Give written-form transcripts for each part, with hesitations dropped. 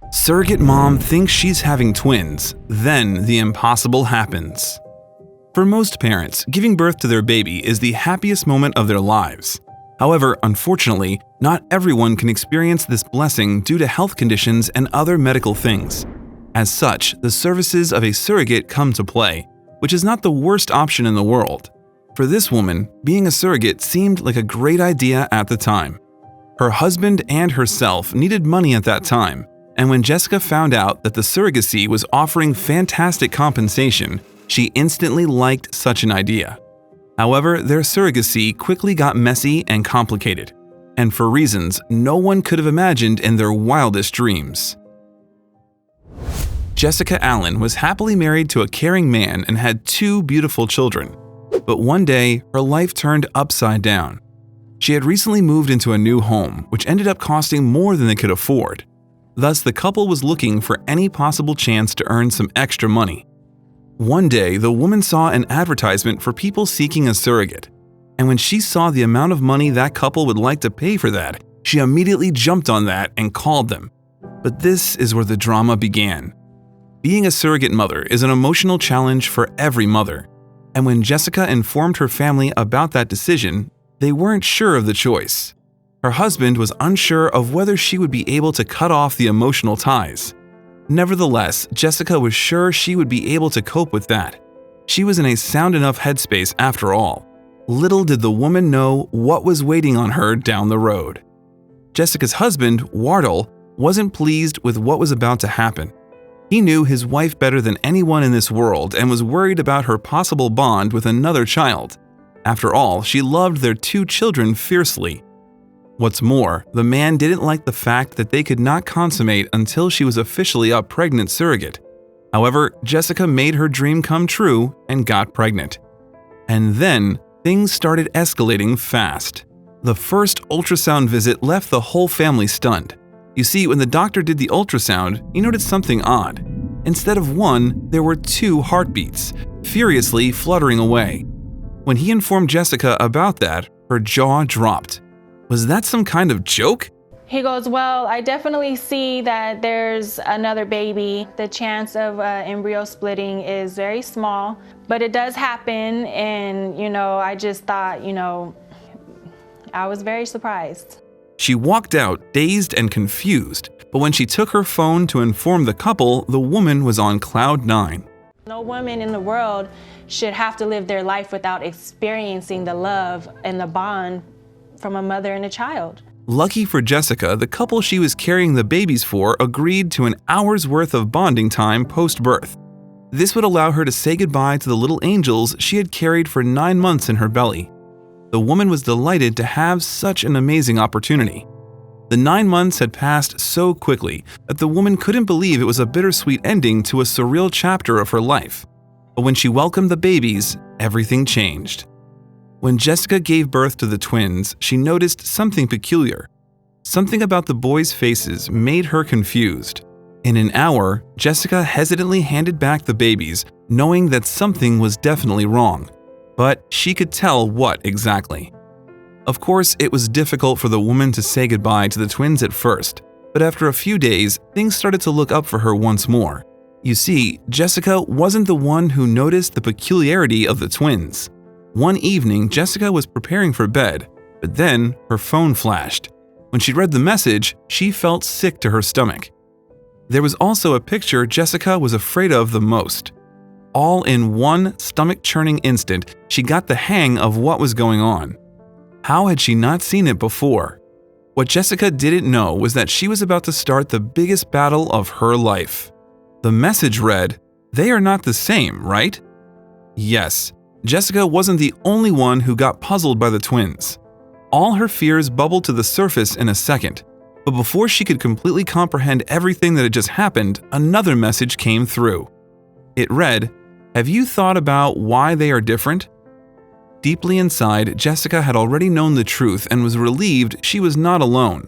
Surrogate mom thinks she's having twins, then the impossible happens. For most parents, giving birth to their baby is the happiest moment of their lives. However, unfortunately, not everyone can experience this blessing due to health conditions and other medical things. As such, the services of a surrogate come to play, which is not the worst option in the world. For this woman, being a surrogate seemed like a great idea at the time. Her husband and herself needed money at that time, and when Jessica found out that the surrogacy was offering fantastic compensation, she instantly liked such an idea. However, their surrogacy quickly got messy and complicated, and for reasons no one could have imagined in their wildest dreams. Jessica Allen was happily married to a caring man and had 2 beautiful children. But one day, her life turned upside down. She had recently moved into a new home, which ended up costing more than they could afford. Thus, the couple was looking for any possible chance to earn some extra money. One day, the woman saw an advertisement for people seeking a surrogate. And when she saw the amount of money that couple would like to pay for that, she immediately jumped on that and called them. But this is where the drama began. Being a surrogate mother is an emotional challenge for every mother. And when Jessica informed her family about that decision, they weren't sure of the choice. Her husband was unsure of whether she would be able to cut off the emotional ties. Nevertheless, Jessica was sure she would be able to cope with that. She was in a sound enough headspace after all. Little did the woman know what was waiting on her down the road. Jessica's husband, Wardle, wasn't pleased with what was about to happen. He knew his wife better than anyone in this world and was worried about her possible bond with another child. After all, she loved their 2 children fiercely. What's more, the man didn't like the fact that they could not consummate until she was officially a pregnant surrogate. However, Jessica made her dream come true and got pregnant. And then, things started escalating fast. The first ultrasound visit left the whole family stunned. You see, when the doctor did the ultrasound, he noticed something odd. Instead of 1, there were 2 heartbeats, furiously fluttering away. When he informed Jessica about that, her jaw dropped. Was that some kind of joke? He goes, well, I definitely see that there's another baby. The chance of embryo splitting is very small, but it does happen. And, I just thought, I was very surprised. She walked out, dazed and confused, but when she took her phone to inform the couple, the woman was on cloud 9. No woman in the world should have to live their life without experiencing the love and the bond from a mother and a child. Lucky for Jessica, the couple she was carrying the babies for agreed to an hour's worth of bonding time post-birth. This would allow her to say goodbye to the little angels she had carried for 9 months in her belly. The woman was delighted to have such an amazing opportunity. The 9 months had passed so quickly that the woman couldn't believe it was a bittersweet ending to a surreal chapter of her life. But when she welcomed the babies, everything changed. When Jessica gave birth to the twins, she noticed something peculiar. Something about the boys' faces made her confused. In an hour, Jessica hesitantly handed back the babies, knowing that something was definitely wrong. But she could tell what exactly. Of course, it was difficult for the woman to say goodbye to the twins at first, but after a few days, things started to look up for her once more. You see, Jessica wasn't the one who noticed the peculiarity of the twins. One evening, Jessica was preparing for bed, but then her phone flashed. When she read the message, she felt sick to her stomach. There was also a picture Jessica was afraid of the most. All in one stomach-churning instant, she got the hang of what was going on. How had she not seen it before? What Jessica didn't know was that she was about to start the biggest battle of her life. The message read, "They are not the same, right?" Yes, Jessica wasn't the only one who got puzzled by the twins. All her fears bubbled to the surface in a second. But before she could completely comprehend everything that had just happened, another message came through. It read, "Have you thought about why they are different?" Deeply inside, Jessica had already known the truth and was relieved she was not alone.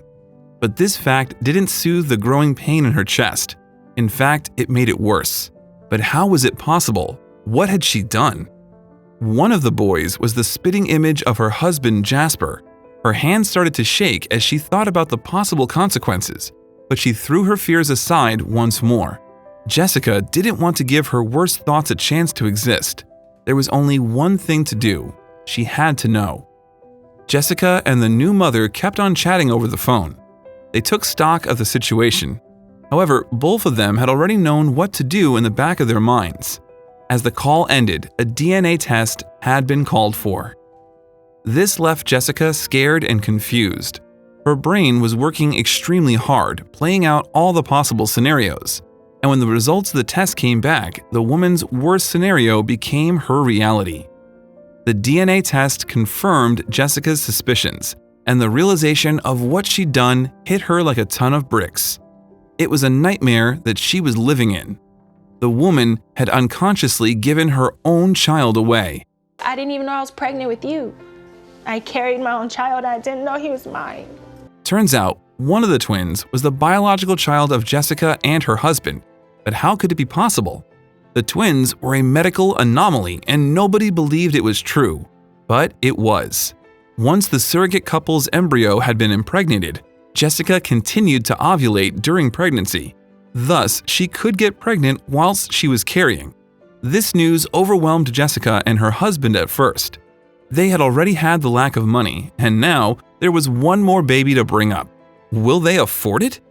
But this fact didn't soothe the growing pain in her chest. In fact, it made it worse. But how was it possible? What had she done? One of the boys was the spitting image of her husband, Jasper. Her hands started to shake as she thought about the possible consequences. but she threw her fears aside once more. Jessica didn't want to give her worst thoughts a chance to exist. There was only one thing to do. She had to know. Jessica and the new mother kept on chatting over the phone. They took stock of the situation. However, both of them had already known what to do in the back of their minds. As the call ended, a DNA test had been called for. This left Jessica scared and confused. Her brain was working extremely hard, playing out all the possible scenarios. And when the results of the test came back, the woman's worst scenario became her reality. The DNA test confirmed Jessica's suspicions, and the realization of what she'd done hit her like a ton of bricks. It was a nightmare that she was living in. The woman had unconsciously given her own child away. I didn't even know I was pregnant with you. I carried my own child. I didn't know he was mine. Turns out, one of the twins was the biological child of Jessica and her husband. But how could it be possible? The twins were a medical anomaly and nobody believed it was true. But it was. Once the surrogate couple's embryo had been impregnated, Jessica continued to ovulate during pregnancy. Thus, she could get pregnant whilst she was carrying. This news overwhelmed Jessica and her husband at first. They had already had the lack of money, and now there was one more baby to bring up. Will they afford it?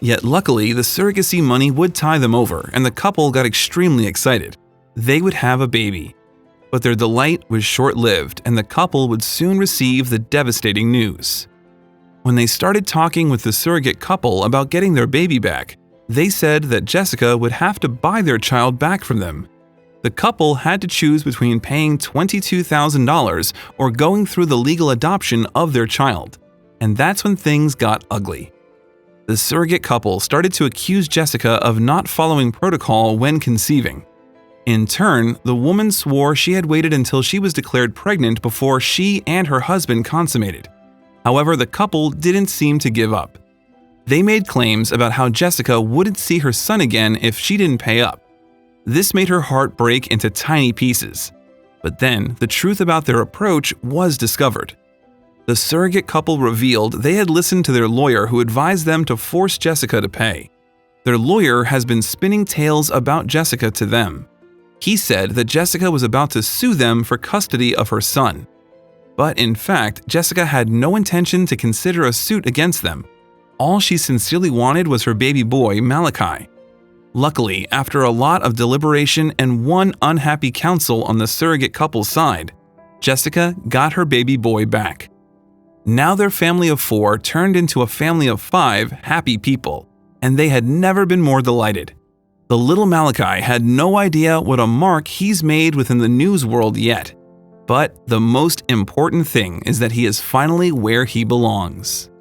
Yet luckily, the surrogacy money would tie them over, and the couple got extremely excited. They would have a baby. But their delight was short-lived, and the couple would soon receive the devastating news. When they started talking with the surrogate couple about getting their baby back, they said that Jessica would have to buy their child back from them. The couple had to choose between paying $22,000 or going through the legal adoption of their child. And that's when things got ugly. The surrogate couple started to accuse Jessica of not following protocol when conceiving. In turn, the woman swore she had waited until she was declared pregnant before she and her husband consummated. However, the couple didn't seem to give up. They made claims about how Jessica wouldn't see her son again if she didn't pay up. This made her heart break into tiny pieces. But then, the truth about their approach was discovered. The surrogate couple revealed they had listened to their lawyer who advised them to force Jessica to pay. Their lawyer has been spinning tales about Jessica to them. He said that Jessica was about to sue them for custody of her son. But in fact, Jessica had no intention to consider a suit against them. All she sincerely wanted was her baby boy, Malachi. Luckily, after a lot of deliberation and one unhappy counsel on the surrogate couple's side, Jessica got her baby boy back. Now their family of 4 turned into a family of 5 happy people, and they had never been more delighted. The little Malachi had no idea what a mark he's made within the news world yet. But the most important thing is that he is finally where he belongs.